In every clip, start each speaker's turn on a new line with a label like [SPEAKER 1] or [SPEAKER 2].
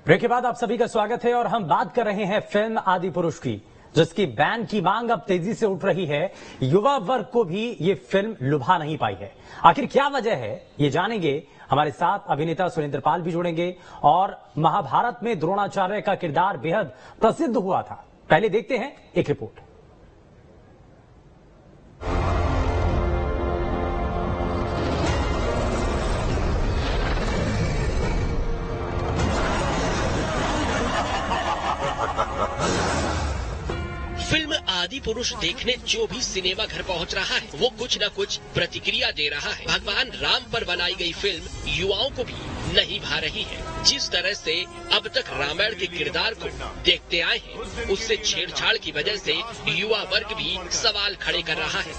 [SPEAKER 1] Break के बाद आप सभी का स्वागत है और हम बात कर रहे हैं फिल्म आदि पुरुष की, जिसकी बैन की मांग अब तेजी से उठ रही है। युवा वर्ग को भी ये फिल्म लुभा नहीं पाई है। आखिर क्या वजह है, ये जानेंगे। हमारे साथ अभिनेता सुरेंद्र पाल भी जुड़ेंगे और महाभारत में द्रोणाचार्य का किरदार बेहद प्रसिद्ध हुआ था। पहले देखते हैं एक रिपोर्ट।
[SPEAKER 2] फिल्म आदि पुरुष देखने जो भी सिनेमा घर पहुंच रहा है, वो कुछ न कुछ प्रतिक्रिया दे रहा है। भगवान राम पर बनाई गई फिल्म युवाओं को भी नहीं भा रही है। जिस तरह से अब तक रामायण के किरदार को देखते आए हैं, उससे छेड़छाड़ की वजह से युवा वर्ग भी सवाल खड़े कर रहा है।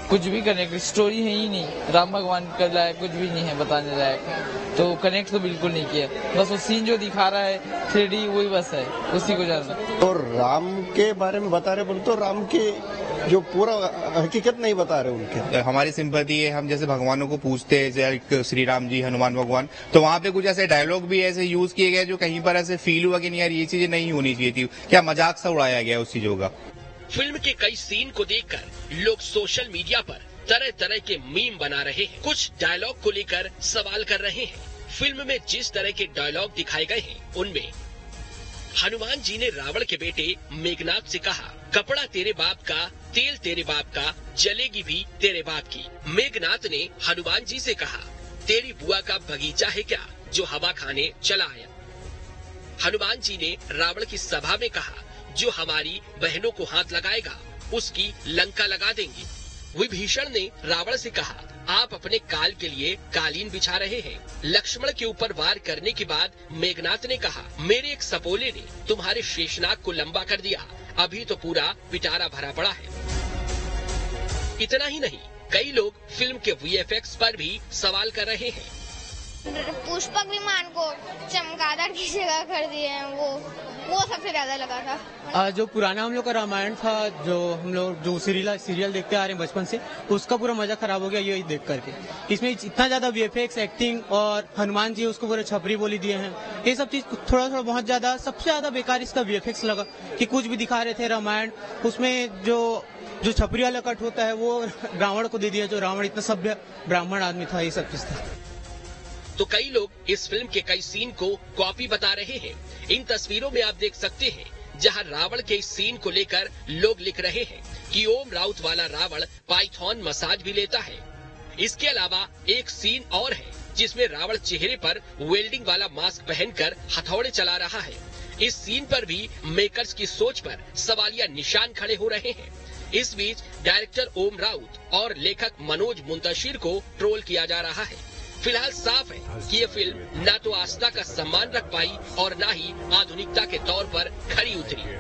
[SPEAKER 3] कुछ भी कनेक्ट, स्टोरी है ही नहीं, राम भगवान कर लायक कुछ भी नहीं है बताने लायक, तो कनेक्ट तो बिल्कुल नहीं किया। बस वो सीन जो दिखा रहा है 3D वही बस है, उसी को जाना।
[SPEAKER 4] तो राम के बारे में बता रहे बोले तो राम के जो पूरा हकीकत नहीं बता रहे उनके।
[SPEAKER 5] हमारी सिंपैथी है, हम जैसे भगवानों को पूछते हैं जैसे श्री राम जी, हनुमान भगवान, तो वहाँ पे कुछ ऐसे डायलॉग भी ऐसे यूज किए गए जो कहीं पर ऐसे फील हुआ कि नहीं यार ये चीजें नहीं होनी चाहिए थी, क्या मजाक सा उड़ाया गया उस चीजों का।
[SPEAKER 2] फिल्म के कई सीन को देखकर लोग सोशल मीडिया पर तरह तरह के मीम बना रहे हैं। कुछ डायलॉग को लेकर सवाल कर रहे हैं। फिल्म में जिस तरह के डायलॉग दिखाए गए हैं, उनमें हनुमान जी ने रावण के बेटे मेघनाथ से कहा, कपड़ा तेरे बाप का, तेल तेरे बाप का, जलेगी भी तेरे बाप की। मेघनाथ ने हनुमान जी से कहा, तेरी बुआ का बगीचा है क्या जो हवा खाने चला आया। हनुमान जी ने रावण की सभा में कहा, जो हमारी बहनों को हाथ लगाएगा उसकी लंका लगा देंगे। विभीषण ने रावण से कहा, आप अपने काल के लिए कालीन बिछा रहे हैं। लक्ष्मण के ऊपर वार करने के बाद मेघनाथ ने कहा, मेरे एक सपोले ने तुम्हारे शेषनाग को लंबा कर दिया, अभी तो पूरा पिटारा भरा पड़ा है। इतना ही नहीं, कई लोग फिल्म के VFX पर भी सवाल कर रहे हैं।
[SPEAKER 6] पुष्पक विमान को चमगादड़ की जगह कर दिए हैं, वो सबसे ज्यादा लगा था।
[SPEAKER 7] जो पुराना हम लोग का रामायण था, जो हम लोग जो सीरियल देखते आ रहे हैं बचपन से, उसका पूरा मजा खराब हो गया ये देख करके। इसमें इतना ज्यादा VFX, एक्टिंग और हनुमान जी उसको पूरा छपरी बोली दिए हैं, ये सब चीज थोड़ा बहुत ज्यादा, सबसे ज्यादा बेकार इसका VFX लगा। कि कुछ भी दिखा रहे थे रामायण, उसमें जो छपरी वाला कट होता है वो रावण को दे दिया, जो रावण इतना सभ्य ब्राह्मण आदमी था, ये सब चीज था।
[SPEAKER 2] तो कई लोग इस फिल्म के कई सीन को कॉपी बता रहे हैं। इन तस्वीरों में आप देख सकते हैं, जहां रावण के इस सीन को लेकर लोग लिख रहे हैं कि ओम राउत वाला रावण पाइथन मसाज भी लेता है। इसके अलावा एक सीन और है जिसमें रावण चेहरे पर वेल्डिंग वाला मास्क पहनकर हथौड़े चला रहा है। इस सीन पर भी मेकर्स की सोच पर सवालिया निशान खड़े हो रहे हैं। इस बीच डायरेक्टर ओम राउत और लेखक मनोज मुंतशिर को ट्रोल किया जा रहा है। फिलहाल साफ है कि ये फिल्म न तो आस्था का सम्मान रख पाई और न ही आधुनिकता के तौर पर खरी उतरी।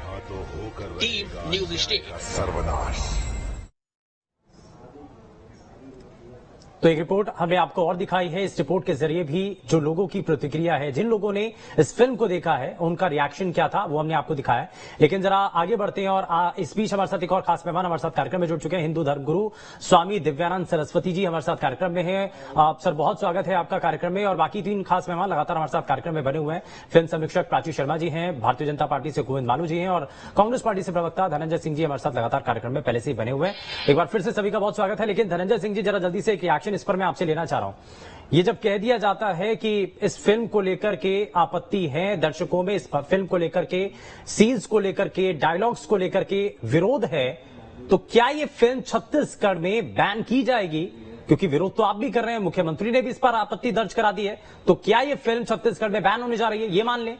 [SPEAKER 2] Team news state.
[SPEAKER 1] तो एक रिपोर्ट हमने आपको और दिखाई है। इस रिपोर्ट के जरिए भी जो लोगों की प्रतिक्रिया है, जिन लोगों ने इस फिल्म को देखा है, उनका रिएक्शन क्या था, वो हमने आपको दिखाया है। लेकिन जरा आगे बढ़ते हैं और इस बीच हमारे साथ एक और खास मेहमान हमारे साथ कार्यक्रम में जुड़ चुके हैं। हिंदू धर्मगुरु स्वामी दिव्यानंद सरस्वती जी हमारे साथ कार्यक्रम में हैं। सर, बहुत स्वागत है आपका कार्यक्रम में। और बाकी तीन खास मेहमान लगातार हमारे साथ कार्यक्रम में बने हुए हैं। फिल्म समीक्षक प्राची शर्मा जी हैं, भारतीय जनता पार्टी से गोविंद मालू जी हैं और कांग्रेस पार्टी से प्रवक्ता धनंजय सिंह जी हमारे साथ लगातार कार्यक्रम में पहले से ही बने हुए हैं। एक बार फिर से सभी का बहुत स्वागत है। लेकिन धनंजय सिंह जी, जरा जल्दी से एक रिएक्शन इस पर मैं आपसे लेना चाह रहा हूं। ये जब कह दिया जाता है कि इस फिल्म को लेकर के आपत्ति है दर्शकों में, इस फिल्म को लेकर के, सीन्स को लेकर के, डायलॉग्स को लेकर के विरोध है, तो क्या ये फिल्म छत्तीसगढ़ में बैन की जाएगी? क्योंकि विरोध तो आप भी कर रहे हैं, मुख्यमंत्री ने भी इस पर आपत्ति दर्ज करा दी है, तो क्या ये फिल्म छत्तीसगढ़ में बैन होने जा रही है, ये मान लें?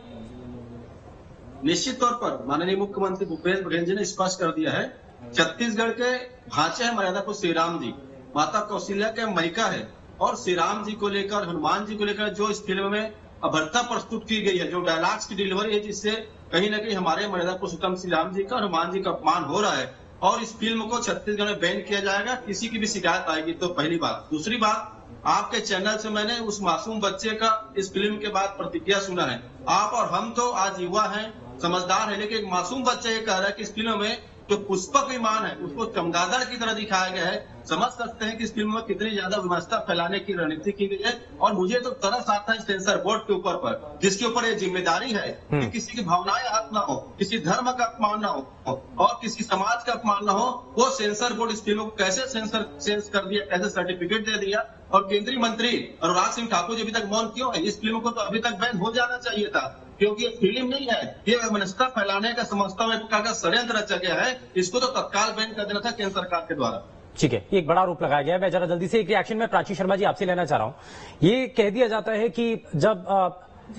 [SPEAKER 8] निश्चित तौर पर माननीय मुख्यमंत्री भूपेश बघेल जी ने स्पष्ट कर दिया है, छत्तीसगढ़ के भांचे है मर्यादा को श्री राम जी, माता कौशल्या के महिका है, और श्री राम जी को लेकर, हनुमान जी को लेकर जो इस फिल्म में अभद्रता प्रस्तुत की गई है, जो डायलॉग्स की डिलीवरी है, जिससे कहीं न कहीं हमारे मर्यादा पुरुषोत्तम श्री राम जी का, हनुमान जी का अपमान हो रहा है, और इस फिल्म को छत्तीसगढ़ में बैन किया जाएगा। किसी की भी शिकायत आएगी तो पहली बात। दूसरी बात, आपके चैनल से मैंने उस मासूम बच्चे का इस फिल्म के बाद प्रतिक्रिया सुना है। आप और हम तो आज युवा हैं, समझदार है, लेकिन एक मासूम बच्चा ये कह रहा है कि इस फिल्म में जो पुष्पक विमान है उसको चमगादड़ की तरह दिखाया गया है। समझ सकते हैं कि इस फिल्म में कितनी ज्यादा विमर्शता फैलाने की रणनीति की गई है। और मुझे तो तरस आता है सेंसर बोर्ड के ऊपर पर, जिसके ऊपर ये जिम्मेदारी है कि किसी की भावनाएं आहत ना हो, किसी धर्म का अपमान ना हो और किसी समाज का अपमान ना हो। वो सेंसर बोर्ड इस फिल्म को कैसे सेंस कर दिया, कैसे सर्टिफिकेट दे दिया। और केंद्रीय मंत्री अनुराग सिंह ठाकुर जी अभी तक मौन क्यों है? इस फिल्म को तो अभी तक बैन हो जाना चाहिए था, क्योंकि ये फिल्म नहीं है, ये वैमनस्यता फैलाने का समझता हूँ एक प्रकार का षड्यंत्र रचा गया है। इसको तो तत्काल बैन कर देना था केंद्र सरकार के द्वारा।
[SPEAKER 1] ठीक है, एक बड़ा आरोप लगाया गया है। मैं जरा जल्दी से एक रिएक्शन में प्राची शर्मा जी आपसे लेना चाह रहा हूं। ये कह दिया जाता है कि जब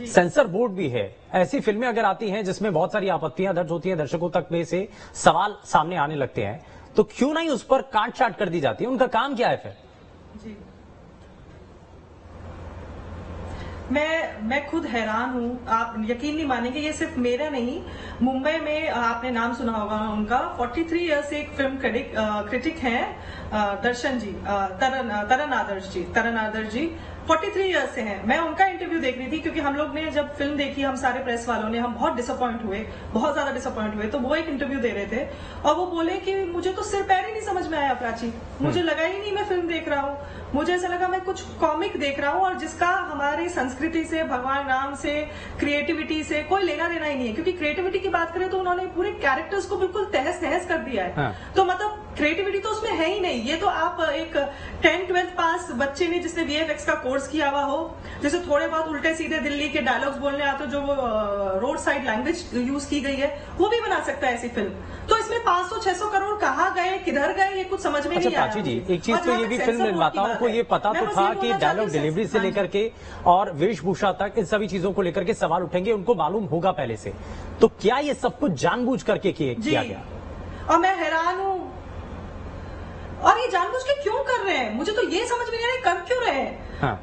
[SPEAKER 1] सेंसर बोर्ड भी है, ऐसी फिल्में अगर आती हैं जिसमें बहुत सारी आपत्तियां दर्ज होती हैं, दर्शकों तक में से सवाल सामने आने लगते हैं, तो क्यों नहीं उस पर काट छाट कर दी जाती है? उनका काम क्या है फिर?
[SPEAKER 9] जी, मैं खुद हैरान हूँ। आप यकीन नहीं मानेंगे, ये सिर्फ मेरा नहीं, मुंबई में आपने नाम सुना होगा उनका, 43 ईयर से एक फिल्म क्रिटिक हैं दर्शन जी, तरन आदर्श जी 43 ईयर्स से हैं। मैं उनका इंटरव्यू देख रही थी क्योंकि हम लोग ने जब फिल्म देखी, हम सारे प्रेस वालों ने, हम बहुत ज्यादा डिसअपॉइंट हुए। तो वो एक इंटरव्यू दे रहे थे और वो बोले कि मुझे तो सिर पैर ही नहीं समझ में आया प्राची, मुझे लगा ही नहीं मैं फिल्म देख रहा हूँ, मुझे ऐसा लगा मैं कुछ कॉमिक देख रहा हूँ और जिसका हमारी संस्कृति से, भगवान राम से, क्रिएटिविटी से कोई लेना देना ही नहीं है। क्योंकि क्रिएटिविटी की बात करें तो उन्होंने पूरे कैरेक्टर्स को बिल्कुल तहस नहस कर दिया है। हाँ। तो मतलब क्रिएटिविटी तो उसमें है ही नहीं। ये तो आप एक 10-12 पास बच्चे ने जिसने VFX का कोर्स किया हुआ हो, जैसे थोड़े बहुत उल्टे सीधे दिल्ली के डायलॉग्स बोलने आते, जो वो रोड साइड लैंग्वेज यूज की गई है, वो भी बना सकता है ऐसी फिल्म। तो इसमें 500-600 करोड़ कहाँ गए, किधर गए, ये कुछ समझ में नहीं आया।
[SPEAKER 1] प्राची जी, एक चीज तो ये भी फिल्म निर्माताओं को ये पता तो था कि डायलॉग डिलीवरी से लेकर के और वेशभूषा तक इन सभी चीजों को लेकर के सवाल उठेंगे, उनको मालूम होगा पहले से। तो क्या ये सब कुछ जानबूझ करके किया गया?
[SPEAKER 9] और मैं हैरान हूँ, और ये जानबूझ के क्यों कर रहे हैं, मुझे तो ये समझ में नहीं आ रहा, कर क्यों रहे हैं? हाँ।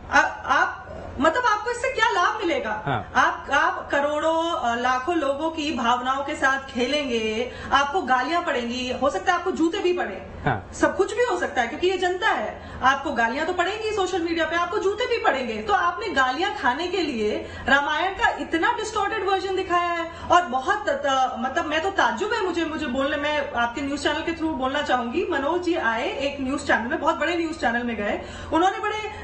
[SPEAKER 9] आप मतलब आपको इससे क्या लाभ मिलेगा? हाँ। आप करोड़ों लाखों लोगों की भावनाओं के साथ खेलेंगे, आपको गालियां पड़ेंगी, हो सकता है आपको जूते भी पड़े। हाँ। सब कुछ भी हो सकता है क्योंकि ये जनता है। आपको गालियां तो पड़ेंगी सोशल मीडिया पे, आपको जूते भी पड़ेंगे। तो आपने गालियां खाने के लिए रामायण का इतना डिस्टॉर्टेड वर्जन दिखाया है। और बहुत मतलब मैं तो ताज्जुब है मुझे बोलने में, आपके न्यूज चैनल के थ्रू बोलना चाहूंगी। मनोज जी आए एक न्यूज चैनल में, बहुत बड़े न्यूज चैनल में गए, उन्होंने बड़े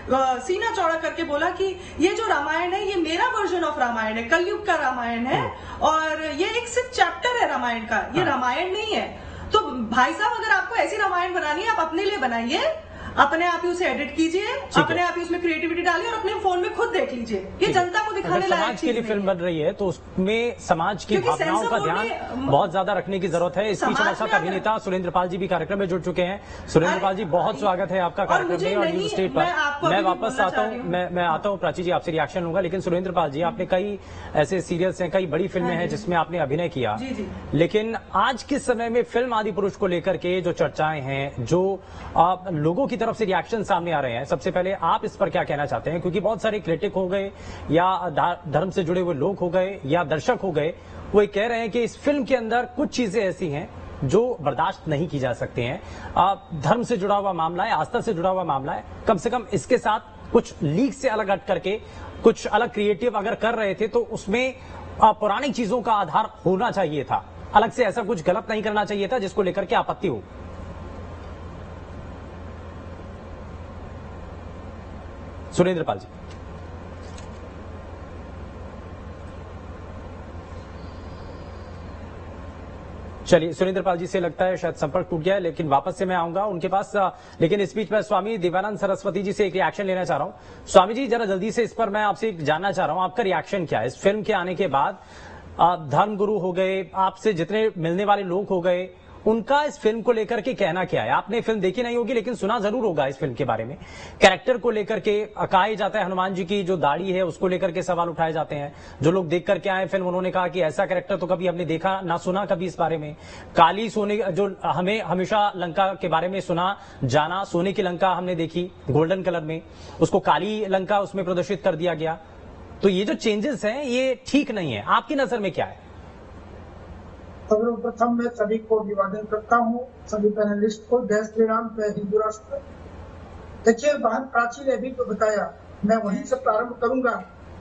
[SPEAKER 9] सीना चौड़ा करके बोला कि ये जो रामायण है ये मेरा वर्जन ऑफ रामायण है, कलयुग का रामायण है और ये एक सिर्फ चैप्टर है रामायण का, ये रामायण नहीं है। तो भाई साहब, अगर आपको ऐसी रामायण बनानी है, आप अपने लिए बनाइए, अपने आप ही उसे एडिट कीजिए, अपने आप ही उसमें क्रिएटिविटी डालिए और अपने फोन में खुद देख लीजिए। ये जनता को दिखाने लायक
[SPEAKER 1] समाज के लिए फिल्म बन रही है तो उसमें समाज की भावनाओं का ध्यान बहुत ज्यादा रखने की जरूरत है। इस बीच हमारे साथ अभिनेता सुरेंद्र पाल जी भी कार्यक्रम में जुड़ चुके हैं। सुरेंद्र पाल जी, बहुत स्वागत है आपका कार्यक्रम में और न्यूज स्टेट पर। मैं वापस आता हूँ, मैं आता हूँ प्राची जी, आपसे रिएक्शन लूंगा। लेकिन सुरेंद्र पाल जी, आपने कई ऐसे सीरियल्स हैं, कई बड़ी फिल्में हैं जिसमें आपने अभिनय किया, लेकिन आज के समय में फिल्म आदि पुरुष को लेकर के जो चर्चाएं हैं, जो लोगों की तरफ से रिएक्शन सामने आ रहे हैं, सबसे पहले आप इस पर क्या कहना चाहते हैं? क्योंकि बहुत सारे क्रिटिक हो गए या धर्म से जुड़े हुए लोग हो गए या दर्शक हो गए, वो ये कह रहे हैं कि इस फिल्म के अंदर कुछ चीजें ऐसी हैं जो बर्दाश्त नहीं की जा सकती हैं। धर्म से जुड़ा हुआ मामला है, आस्था से जुड़ा हुआ मामला है, कम से कम इसके साथ कुछ लीक से अलग हट करके कुछ अलग क्रिएटिव अगर कर रहे थे तो उसमें पौराणिक चीजों का आधार होना चाहिए था, अलग से ऐसा कुछ गलत नहीं करना चाहिए था जिसको लेकर के आपत्ति हो। सुरेंद्र पाल जी, चलिए, सुरेंद्र पाल जी से लगता है शायद संपर्क टूट गया है, लेकिन वापस से मैं आऊंगा उनके पास। लेकिन इस बीच मैं स्वामी देवानंद सरस्वती जी से एक रिएक्शन लेना चाह रहा हूं। स्वामी जी, जरा जल्दी से इस पर मैं आपसे जानना चाह रहा हूं, आपका रिएक्शन क्या है इस फिल्म के आने के बाद? धर्म गुरु हो गए, आपसे जितने मिलने वाले लोग हो गए, उनका इस फिल्म को लेकर के कहना क्या है? आपने फिल्म देखी नहीं होगी लेकिन सुना जरूर होगा इस फिल्म के बारे में। कैरेक्टर को लेकर के कहा जाता है, हनुमान जी की जो दाढ़ी है उसको लेकर के सवाल उठाए जाते हैं। जो लोग देख करके आए फिल्म, उन्होंने कहा कि ऐसा कैरेक्टर तो कभी हमने देखा ना सुना कभी इस बारे में। काली सोने, जो हमें हमेशा लंका के बारे में सुना जाना, सोने की लंका हमने देखी गोल्डन कलर में, उसको काली लंका उसमें प्रदर्शित कर दिया गया। तो ये जो चेंजेस हैं ये ठीक नहीं है, आपकी नजर में क्या है?
[SPEAKER 10] सर्वप्रथम मैं सभी को अभिवादन करता हूँ, सभी पैनलिस्ट को। जय श्री राम, जय हिंदू राष्ट्र। देखिए, बहन प्राची ने भी तो बताया, मैं वहीं से प्रारंभ करूंगा।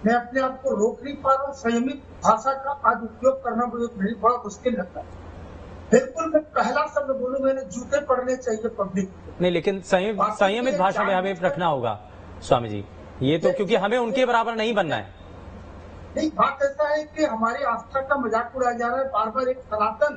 [SPEAKER 10] मैं अपने आप को रोक नहीं पा रहा हूँ, संयमित भाषा का आज उपयोग करना मुझे बड़ा मुश्किल लगता है। बिल्कुल मैं पहला शब्द बोलूं, मैंने जूते पड़ने चाहिए पब्लिक को।
[SPEAKER 1] नहीं, लेकिन संयमित भाषा में हमें रखना होगा स्वामी जी, ये तो क्योंकि हमें उनके बराबर नहीं बनना है।
[SPEAKER 10] नहीं, बात ऐसा है कि हमारी आस्था का मजाक उड़ाया जा रहा है बार बार। एक सनातन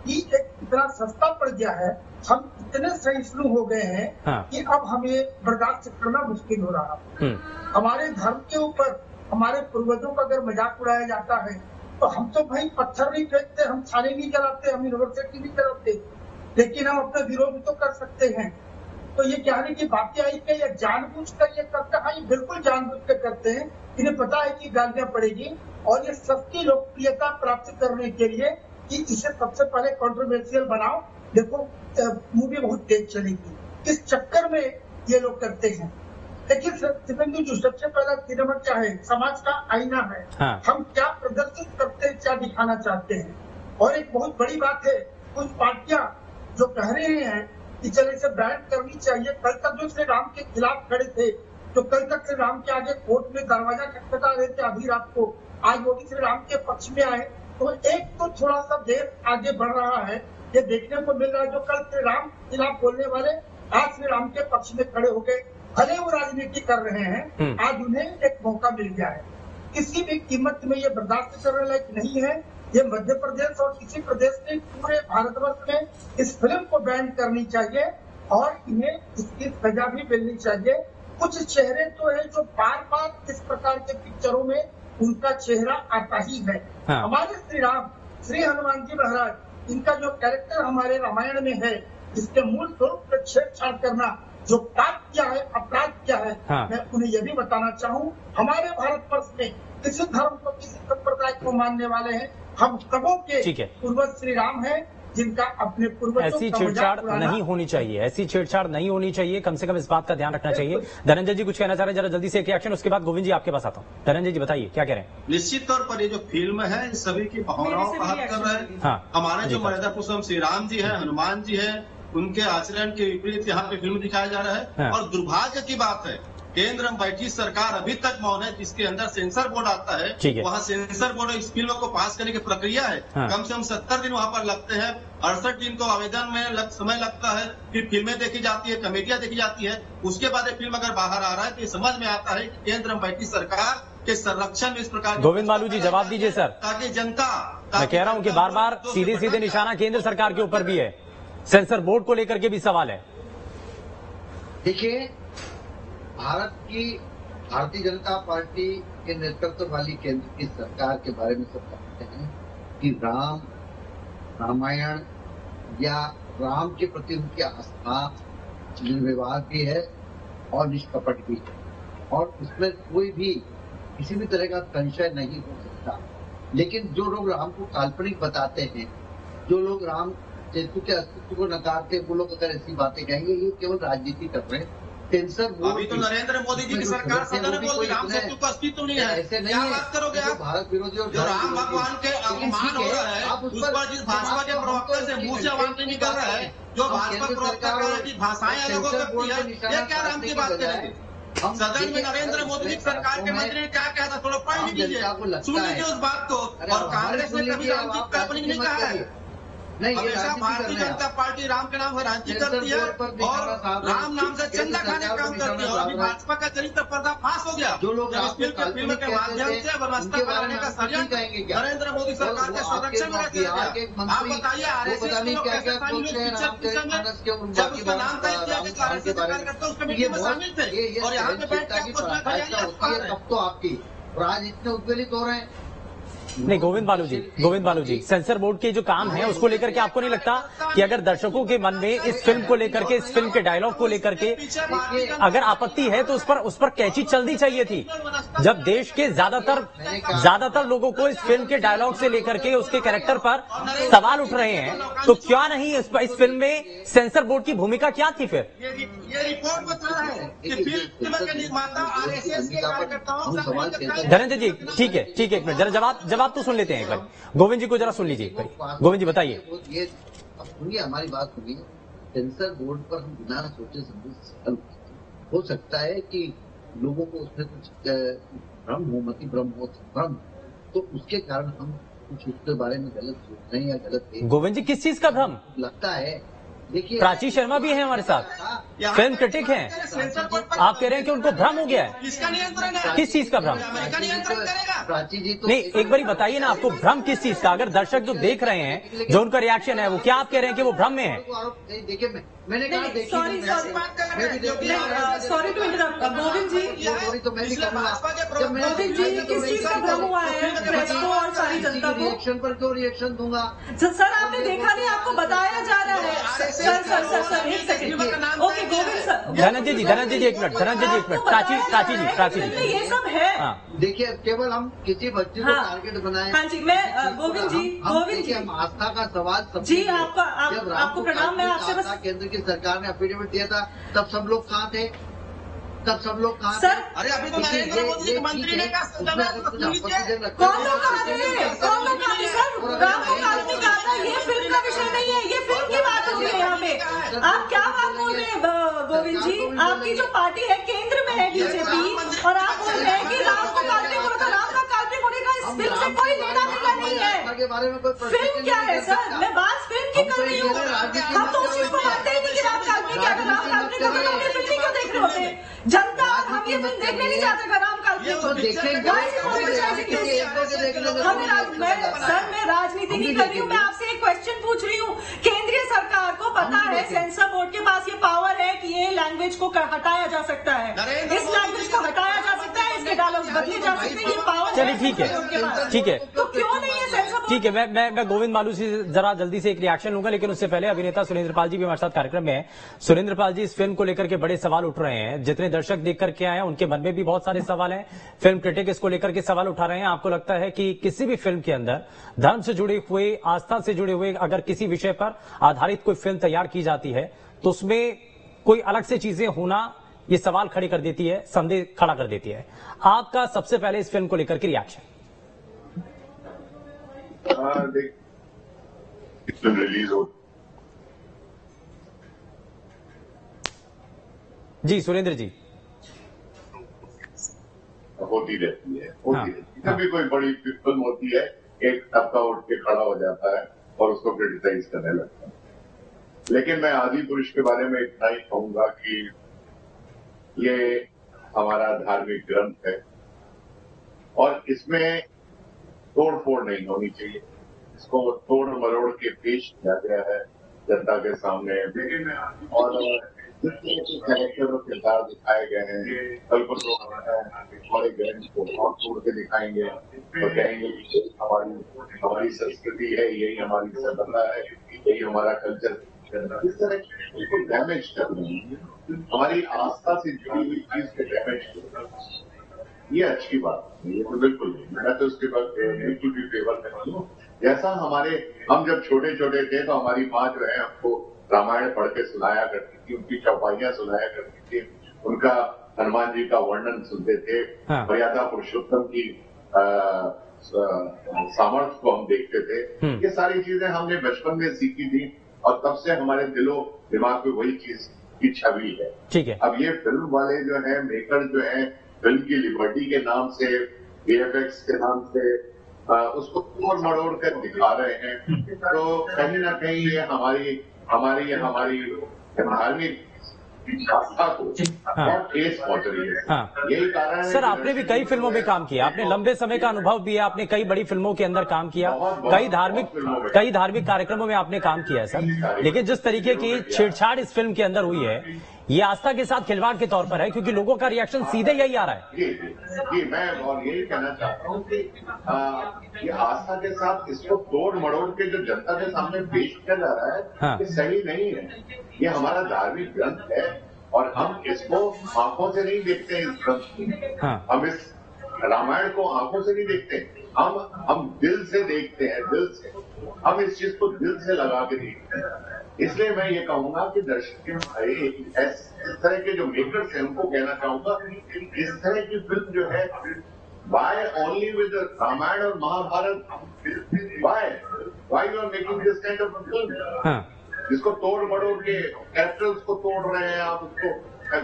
[SPEAKER 10] की एक इतना सस्ता पड़ गया है, हम इतने सहिष्णु हो गए हैं कि अब हमें बर्दाश्त करना मुश्किल हो रहा है। हमारे धर्म के ऊपर हमारे पूर्वजों का अगर मजाक उड़ाया जाता है तो हम तो भाई पत्थर नहीं फेंकते, हम थाने नहीं जलाते, हम यूनिवर्सिटी नहीं जलाते, लेकिन हम अपना विरोध तो कर सकते हैं। तो ये कहने की बातें आई कि ये जानबूझकर ये करते हैं। ये बिल्कुल जानबूझ कर करते हैं, इन्हें पता है कि गालियां पड़ेगी और ये सबकी लोकप्रियता प्राप्त करने के लिए कि इसे सबसे पहले कंट्रोवर्शियल बनाओ। देखो मूवी बहुत तेज चलेगी, इस चक्कर में ये लोग करते हैं। लेकिन शिवेंदु जी, सबसे पहला सिनेमा क्या है? समाज का आईना है। हम क्या प्रदर्शित करते हैं, क्या दिखाना चाहते हैं। और एक बहुत बड़ी बात है, कुछ पार्टियां जो कह रहे हैं कि चले इसे बैन करनी चाहिए। कल तक जो श्री राम के खिलाफ खड़े थे, तो कल तक श्री राम के आगे कोर्ट में दरवाजा खटखटा रहे थे, अभी रात को आज मोदी श्री राम के पक्ष में आए, तो एक तो थोड़ा सा देर आगे बढ़ रहा है। ये देखने को मिल रहा है, जो कल श्री राम खिलाफ बोलने वाले आज श्री राम के पक्ष में खड़े हो गए। भले वो राजनीति कर रहे हैं, आज उन्हें एक मौका मिल गया है। किसी भी कीमत में ये बर्दाश्त करने लायक नहीं है। ये मध्य प्रदेश और किसी प्रदेश ने पूरे भारतवर्ष में इस फिल्म को बैन करनी चाहिए और इन्हें इसकी सजा भी मिलनी चाहिए। कुछ चेहरे तो है जो बार बार इस प्रकार के पिक्चरों में उनका चेहरा आता ही है। हमारे श्री राम, श्री हनुमान जी महाराज, इनका जो कैरेक्टर हमारे रामायण में है, इसके मूल स्वरूप से छेड़छाड़ करना जो पाप क्या है, अपराध क्या है, मैं उन्हें यह भी बताना चाहूँ। हमारे भारतवर्ष में किसी धर्म को, किसी संप्रदाय को मानने वाले हैं, हम सबों के पूर्वज श्री राम हैं, जिनका अपने पूर्वजों
[SPEAKER 1] ऐसी छेड़छाड़ नहीं होनी चाहिए, ऐसी छेड़छाड़ नहीं होनी चाहिए। कम से कम इस बात का ध्यान रखना चाहिए। धनंजय जी कुछ कहना चाह रहे हैं, जरा जल्दी से एक रिएक्शन, उसके बाद गोविंद जी आपके पास आता हूँ। धनंजय जी बताइए क्या कह रहे हैं।
[SPEAKER 8] निश्चित तौर पर ये जो फिल्म है सभी की भावनाओं का हक कर रहा है। हमारे जो मर्यादा पुरुषोत्तम श्री राम जी है, हनुमान जी है, उनके आचरण के विपरीत यहाँ पे फिल्म दिखाया जा रहा है। और दुर्भाग्य की बात है, केंद्र में बैठी सरकार अभी तक मौन है, जिसके अंदर सेंसर बोर्ड आता है, वहाँ सेंसर बोर्ड इस फिल्म को पास करने की प्रक्रिया है। कम से कम 70 दिन वहाँ पर लगते हैं, 68 दिन को आवेदन में समय लगता है, फिर फिल्में देखी जाती है, कमेटियां देखी जाती है, उसके बाद ये फिल्म अगर बाहर आ रहा है तो ये समझ में आता है कि केंद्र में बैठी सरकार के संरक्षण में इस प्रकार।
[SPEAKER 1] गोविंद बालू जी जवाब दीजिए सर।
[SPEAKER 8] ताकि जनता,
[SPEAKER 1] मैं कह रहा हूँ कि बार बार सीधे सीधे निशाना केंद्र सरकार के ऊपर भी है, सेंसर बोर्ड को लेकर के भी सवाल है।
[SPEAKER 11] देखिए, भारतीय जनता पार्टी के नेतृत्व वाली केंद्र की सरकार के बारे में सब जानते हैं कि रामायण या राम के प्रति उनकी आस्था निर्विवाद भी है और निष्कपट भी है, और उसमें कोई भी किसी भी तरह का संशय नहीं हो सकता। लेकिन जो लोग राम को काल्पनिक बताते हैं, जो लोग राम सेतु के अस्तित्व को नकारते, वो लोग अगर ऐसी बातें कहेंगे, ये केवल राजनीति कर रहे हैं। सेंसर बोर्ड
[SPEAKER 8] अभी तो नरेंद्र मोदी जी की सरकार सदन में बोलती राम सेतु का अस्तित्व नहीं है।
[SPEAKER 11] ऐसे नहीं
[SPEAKER 8] क्या
[SPEAKER 11] है,
[SPEAKER 8] बात करोगे आप?
[SPEAKER 11] भारत विरोधी और
[SPEAKER 8] जो राम भगवान के अपमान हो रहा है, उस पर जिस भाजपा के प्रवक्ता से मुंह से आवाज नहीं निकल रहा है, जो भाजपा प्रवक्ता कह रहा है कि भाषाएं अलग हो सकती है, ये क्या राम की बात करेंगे? सदन में नरेंद्र मोदी की सरकार के मंत्री ने क्या कहा था, थोड़ा पढ़ लीजिए, सुन लीजिए उस बात को। और कांग्रेस ने कभी राम की काल्पनिक नहीं कहा है। हमेशा भारतीय जनता पार्टी राम के नाम पर राजनीति करती है और राम नाम से चंदा खाने का काम करती है। और अभी भाजपा का चरित्र पर्दाफाश हो गया, जो लोग फिल्म के माध्यम से व्यवस्था कराने का षड्यंत्र नरेंद्र मोदी सरकार के संरक्षण में रहते हैं। आप बताइए, आरएसएस जब उसका नाम तय किया कि आरएसएस कार्यकर्ता उस कमेटी में शामिल थे और यहाँ पे बैठ के
[SPEAKER 11] तब तो आपकी राज इतने उद्वेलित हो रहे हैं।
[SPEAKER 1] नहीं, गोविंद बालू जी, सेंसर बोर्ड के जो काम है उसको लेकर के आपको नहीं लगता कि अगर दर्शकों के मन में इस फिल्म को लेकर के, इस फिल्म के डायलॉग को लेकर के अगर आपत्ति है तो उस पर कैची चलनी चाहिए थी। जब देश के ज्यादातर लोगों को इस फिल्म के डायलॉग से लेकर के उसके कैरेक्टर पर सवाल उठ रहे हैं, तो क्या नहीं इस फिल्म में सेंसर बोर्ड की भूमिका क्या थी फिर?
[SPEAKER 8] ये रिपोर्ट बता रहा है कि फिल्म के निर्माता आरएसएस के कार्यकर्ताओं से।
[SPEAKER 1] धनंजय जी ठीक है, एक मिनट, जरा जवाब तो सुन लेते हैं एक बार। गोविंद जी को जरा सुन लीजिए। गोविंद जी बताइए।
[SPEAKER 11] ये सुनिए, हमारी बात सुनिए। सेंसर बोर्ड पर हम बिना सोचे समझे हो सकता है कि लोगों को उसमें कुछ भ्रम हो, तो उसके कारण हम कुछ उसके बारे में गलत सोचना या गलत देखना।
[SPEAKER 1] गोविंद जी, किस चीज का भ्रम
[SPEAKER 11] लगता है? देखिए,
[SPEAKER 1] प्राची शर्मा भी है हमारे साथ, फिल्म क्रिटिक हैं। आप कह रहे हैं कि उनको भ्रम हो गया है? किस चीज का भ्रम?
[SPEAKER 11] प्राची जी तो
[SPEAKER 1] नहीं, एक बार बताइए ना, आपको भ्रम किस चीज का? अगर दर्शक जो देख रहे हैं, जो उनका रिएक्शन है, वो क्या आप कह रहे हैं कि वो भ्रम में है?
[SPEAKER 11] देखिए, मैंने कहा
[SPEAKER 9] सॉरी टू इंटरप्ट गोविंद जी,
[SPEAKER 11] तो मैं भी कहूँगा,
[SPEAKER 9] गोविंद जी किस चीज का भ्रम हुआ है प्रेस को और सारी जनता को?
[SPEAKER 11] रिएक्शन पर क्यों रिएक्शन दूंगा?
[SPEAKER 9] सर आपने देखा नहीं, आपको बताया जा रहा है। सर एक second, okay Govind sir.
[SPEAKER 1] Dhananjay ji एक मिनट, प्राची जी
[SPEAKER 9] ये सब है।
[SPEAKER 11] देखिए, केवल हम किसी बच्चे को टारगेट बनाए।
[SPEAKER 9] हाँ जी, मैं गोविंद जी
[SPEAKER 11] हम आस्था का सवाल
[SPEAKER 9] जी आपको प्रणाम। मैं आपसे बस,
[SPEAKER 11] केंद्र की सरकार ने एफिडेविट दिया था, तब सब लोग कहाँ थे?
[SPEAKER 9] सर
[SPEAKER 8] अरे अभी तो नरेंद्र मोदी जी मंत्री ने कहा
[SPEAKER 9] कौन लोग कहा थे सर? राम को काल्पनिक कहा था। ये फिल्म का विषय नहीं है, ये फिल्म की बात हो रही है यहाँ पे। आप क्या बात बोल रहे हैं गोविंद जी? आपकी जो पार्टी है केंद्र में है बीजेपी, और आप बोल रहे हैं कि राम को काल्पनिक होना था। राम का काल्पनिक होने का इस फिल्म से कोई लेना देना नहीं है। फिल्म क्या है सर? मैं बात फिल्म की कर रही हूँ। हम तो उस चीज को मानते ही नहीं कि राम काल्पनिक है। राम काल्पनिक होता तो हम ये फिल्म क्यों देख रहे होते? जनता हम ये फिल्म देखने नहीं चाहते राम काल्पनिक। सर मैं राजनीति नहीं कर रही हूँ, मैं आपसे एक क्वेश्चन पूछ रही हूँ। केंद्रीय सरकार को पता है, सेंसर बोर्ड के पास ये पावर है कि ये लैंग्वेज को हटाया जा सकता है, इस लैंग्वेज को हटाया जा सकता है, इसके डायलॉग्स बदले जा सकते हैं, ये पावर।
[SPEAKER 1] चलिए ठीक है,
[SPEAKER 9] तो क्यों नहीं है सेंसर बोर्ड?
[SPEAKER 1] ठीक है, मैं गोविंद मालू से जरा जल्दी से एक रिएक्शन लूंगा, लेकिन उससे पहले अभिनेता सुरेंद्र पाल जी भी हमारे साथ कार्यक्रम में है। सुरेंद्र पाल जी, इस फिल्म को लेकर के बड़े सवाल उठ रहे हैं। जितने दर्शक देख करके आए हैं उनके मन में भी बहुत सारे सवाल हैं। फिल्म क्रिटिक इसको लेकर के सवाल उठा रहे हैं। आपको लगता है कि किसी भी फिल्म के अंदर धर्म से जुड़े हुए, आस्था से जुड़े हुए अगर किसी विषय पर आधारित कोई फिल्म तैयार की जाती है तो उसमें कोई अलग से चीजें होना ये सवाल खड़े कर देती है, संदेह खड़ा कर देती है। आपका सबसे पहले इस फिल्म को लेकर के रिएक्शन?
[SPEAKER 12] रिलीज हो
[SPEAKER 1] जी सुरेंद्र जी।
[SPEAKER 12] होती रहती है। कभी कोई बड़ी फिल्म होती है, एक तबका उठ के खड़ा हो जाता है और उसको क्रिटिसाइज करने लगता है। लेकिन मैं आदि पुरुष के बारे में इतना ही कहूंगा कि ये हमारा धार्मिक ग्रंथ है और इसमें तोड़ फोड़ नहीं होनी चाहिए। इसको तोड़ मरोड़ के पेश किया गया है जनता के सामने, और जितने कैरेक्टर और किरदार दिखाए गए हैं, कल को लोग हमारे ग्रंथ को और तोड़ के दिखाएंगे और कहेंगे कि हमारी संस्कृति है, यही हमारी सभ्यता है, यही हमारा कल्चर। इस तरह की डैमेज कर रही है, हमारी आस्था से जुड़ी हुई चीज को डैमेज कर रही है। ये अच्छी बात नहीं, ये तो बिल्कुल नहीं। मैं तो उसके बाद बिल्कुल भी फेवर में नहीं हूँ। जैसा हम जब छोटे छोटे थे तो हमारी माँ जो है हमको रामायण पढ़ के सुनाया करती थी, उनकी चौपाइयां सुनाया करती थी, उनका हनुमान जी का वर्णन सुनते थे, मर्यादा पुरुषोत्तम की सामर्थ्य को हम देखते थे। ये सारी चीजें हमने बचपन में सीखी थी और तब से हमारे दिलो दिमाग में वही चीज की छवि है।
[SPEAKER 1] ठीक है।
[SPEAKER 12] अब ये फिल्म वाले जो है, मेकर जो है, फिल्म की लिबर्टी के नाम से, VFX के नाम से उसको तोड़ मरोड़ कर दिखा रहे हैं, तो कहीं ना कहीं ये हमारी धार्मिक आस्था को बहुत ठेस पहुंच रही है। यही कारण है।
[SPEAKER 1] सर आपने भी कई फिल्मों में काम किया, आपने लंबे समय का अनुभव भी है, आपने कई बड़ी फिल्मों के अंदर काम किया, कई धार्मिक कार्यक्रमों में आपने काम किया है सर। लेकिन जिस तरीके की छेड़छाड़ इस फिल्म के अंदर हुई है, ये आस्था के साथ खिलवाड़ के तौर पर है, क्योंकि लोगों का रिएक्शन सीधे यही आ रहा है।
[SPEAKER 12] जी मैं और यही कहना चाहता हूँ कि ये आस्था के साथ इसको तोड़ मरोड़ के जो जनता के सामने पेश किया जा रहा है, ये सही नहीं है। ये हमारा धार्मिक ग्रंथ है और हम इसको आंखों से नहीं देखते हैं। इस ग्रंथ को हम इस रामायण को आंखों से नहीं देखते, हम दिल से देखते हैं। दिल से हम इस चीज को दिल से लगा के देखते हैं। इसलिए मैं ये कहूंगा कि दर्शक भाई, इस तरह के जो मेकर्स हैं उनको कहना चाहूंगा इस तरह की फिल्म जो है, वाई ओनली विद रामायण और Mahabharat, why you are making this kind of film जिसको तोड़ मरोड़ के कैरेक्टर्स को तोड़ रहे हैं आप, उसको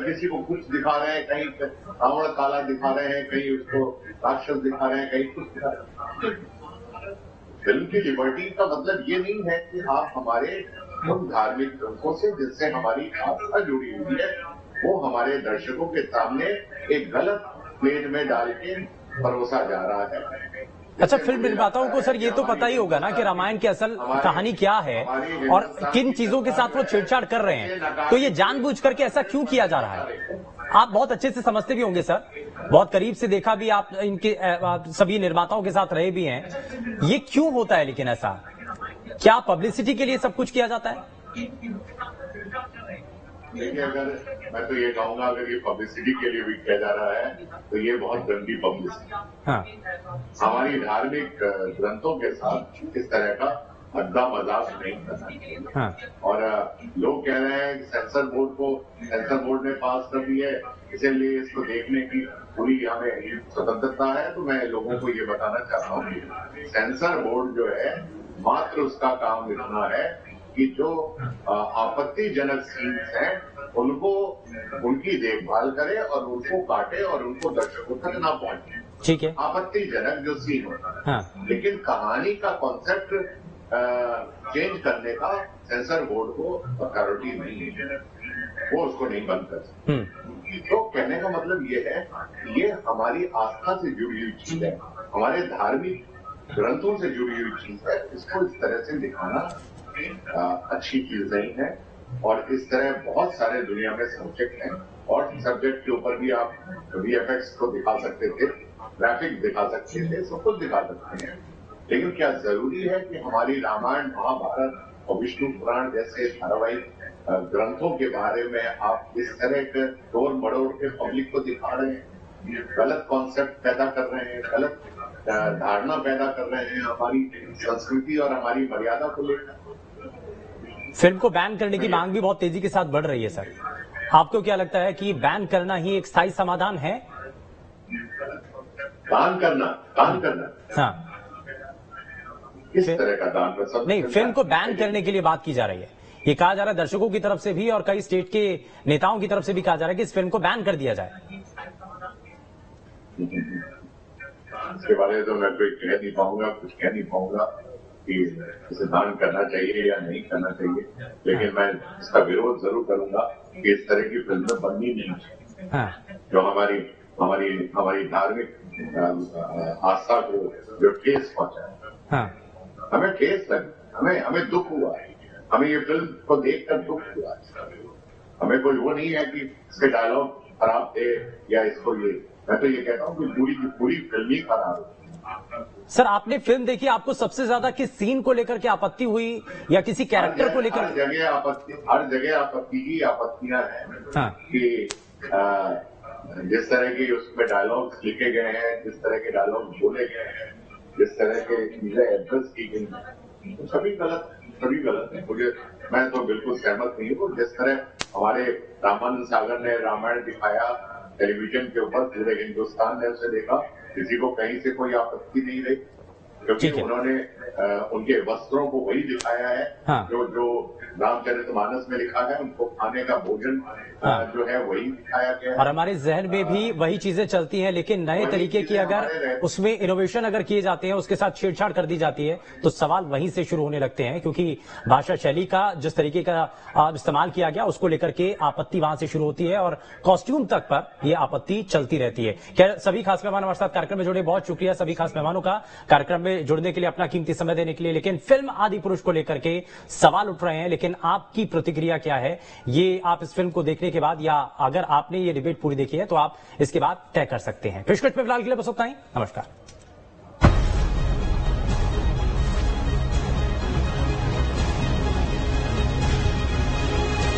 [SPEAKER 12] किसी को कुछ दिखा रहे हैं, कहीं रावण काला दिखा रहे हैं, कहीं उसको राक्षस दिखा रहे हैं, कहीं कुछ दिखा रहे हैं। फिल्म की लिबर्टी का मतलब ये नहीं है कि आप हमारे उन धार्मिक ग्रंथों से जिससे हमारी आस्था जुड़ी हुई है वो हमारे दर्शकों के सामने एक गलत प्लेट में डाल के परोसा जा रहा है।
[SPEAKER 1] अच्छा, फिल्म निर्माताओं को सर ये तो पता ही होगा ना कि रामायण की असल कहानी क्या है और किन चीजों के साथ वो छेड़छाड़ कर रहे हैं, तो ये जानबूझ करके ऐसा क्यों किया जा रहा है? आप बहुत अच्छे से समझते भी होंगे सर, बहुत करीब से देखा भी आप, इनके सभी निर्माताओं के साथ रहे भी हैं। ये क्यों होता है लेकिन ऐसा? क्या पब्लिसिटी के लिए सब कुछ किया जाता है?
[SPEAKER 12] देखिए, अगर मैं तो ये कहूंगा अगर ये पब्लिसिटी के लिए भी किया जा रहा है तो ये बहुत गंदी पब्लिसिटी।
[SPEAKER 1] हाँ।
[SPEAKER 12] हमारी धार्मिक ग्रंथों के साथ इस तरह का हद्दा मजाक नहीं करना चाहिए।
[SPEAKER 1] हाँ।
[SPEAKER 12] और लोग कह रहे हैं कि सेंसर बोर्ड ने पास कर दी है, इसलिए इसको देखने की पूरी हमें स्वतंत्रता है। तो मैं लोगों को ये बताना चाहता हूँ कि सेंसर बोर्ड जो है मात्र उसका काम इतना है कि जो आपत्तिजनक सीन्स हैं उनको उनकी देखभाल करे और उनको काटे और उनको दर्शकों तक ना पहुंचे।
[SPEAKER 1] ठीक है,
[SPEAKER 12] आपत्तिजनक जो सीन होता है।
[SPEAKER 1] हाँ। लेकिन
[SPEAKER 12] कहानी का कॉन्सेप्ट चेंज करने का सेंसर बोर्ड को अथॉरिटी नहीं है, वो उसको नहीं बंद कर सकते। तो कहने का मतलब ये है ये हमारी आस्था से जुड़ी हुई चीज है, हमारे धार्मिक ग्रंथों से जुड़ी हुई चीज है। इसको इस तरह से दिखाना अच्छी चीज नहीं है। और इस तरह बहुत सारे दुनिया में सब्जेक्ट हैं और सब्जेक्ट के ऊपर भी आप VFX को दिखा सकते थे, ग्राफिक दिखा सकते थे, सब कुछ दिखा सकते हैं। लेकिन क्या जरूरी है कि हमारी रामायण, महाभारत और विष्णु पुराण जैसे धारावाहिक ग्रंथों के बारे में आप इस तरह के तोड़ मड़ोड़ के पब्लिक को दिखा रहे हैं, गलत कॉन्सेप्ट पैदा कर रहे हैं, गलत धारणा पैदा कर रहे हैं हमारी संस्कृति और हमारी मर्यादा को लेकर?
[SPEAKER 1] फिल्म को बैन करने की मांग भी बहुत तेजी के साथ बढ़ रही है सर, आपको क्या लगता है कि बैन करना ही एक स्थायी समाधान है?
[SPEAKER 12] दान करना
[SPEAKER 1] हाँ,
[SPEAKER 12] किस तरह का दान? सब
[SPEAKER 1] नहीं, फिल्म को बैन करने के लिए बात की जा रही है। ये कहा जा रहा है दर्शकों की तरफ से भी और कई स्टेट के नेताओं की तरफ से भी कहा जा रहा है कि इस फिल्म को बैन कर दिया जाए।
[SPEAKER 12] इसके बारे में तो मैं कोई कह नहीं पाऊंगा, कुछ कह नहीं पाऊंगा कि इसे दान करना चाहिए या नहीं करना चाहिए। लेकिन मैं इसका विरोध जरूर करूंगा कि इस तरह की फिल्में बननी नहीं चाहिए।
[SPEAKER 1] हाँ।
[SPEAKER 12] जो हमारी धार्मिक आस्था को जो ठेस पहुंचाए।
[SPEAKER 1] हाँ।
[SPEAKER 12] हमें ठेस लगी, हमें दुख हुआ है, हमें ये फिल्म को देखकर दुख हुआ है। हमें कोई वो नहीं है कि इसके डायलॉग खराब थे या इसको ये, मैं तो ये कहता हूँ कि पूरी की पूरी फिल्म ही खराब है।
[SPEAKER 1] सर, आपने फिल्म देखी, आपको सबसे ज्यादा किस सीन को लेकर के आपत्ति हुई या किसी कैरेक्टर को लेकर?
[SPEAKER 12] हर जगह आपत्ति ही आपत्तियां हैं।
[SPEAKER 1] हाँ।
[SPEAKER 12] कि जिस तरह के उसमें डायलॉग्स लिखे गए हैं, जिस तरह के डायलॉग बोले गए हैं, जिस तरह के चीजें एड्रेस की गई हैं, तो सभी गलत है। मैं तो बिल्कुल सहमत नहीं हूँ। जिस तरह हमारे रामानंद सागर ने रामायण दिखाया टेलीविजन के ऊपर, पूरे हिंदुस्तान ने उसे देखा, किसी को कहीं से कोई आपत्ति नहीं रही, क्योंकि उन्होंने उनके वस्त्रों को वही दिखाया है।
[SPEAKER 1] हाँ।
[SPEAKER 12] जो रामचरितमानस में लिखा है, उनको खाने का भोजन जो है वही दिखाया गया है।
[SPEAKER 1] और हमारे जहन में भी वही चीजें चलती हैं, लेकिन नए तरीके की अगर उसमें इनोवेशन अगर किए जाते हैं, उसके साथ छेड़छाड़ कर दी जाती है, तो सवाल वहीं से शुरू होने लगते हैं। क्योंकि भाषा शैली का जिस तरीके का इस्तेमाल किया गया, उसको लेकर के आपत्ति वहां से शुरू होती है और कॉस्ट्यूम तक पर यह आपत्ति चलती रहती है। खैर, सभी खास मेहमान हमारे साथ कार्यक्रम में जुड़े, बहुत शुक्रिया सभी खास मेहमानों का कार्यक्रम में जुड़ने के लिए, अपना कीमती समय देने के लिए। लेकिन फिल्म आदिपुरुष को लेकर के सवाल उठ रहे हैं, लेकिन आपकी प्रतिक्रिया क्या है, ये आप इस फिल्म को देखने के बाद, या अगर आपने ये डिबेट पूरी देखी है तो आप इसके बाद तय कर सकते हैं। पेशकश में फिलहाल के लिए बस उतना ही। नमस्कार।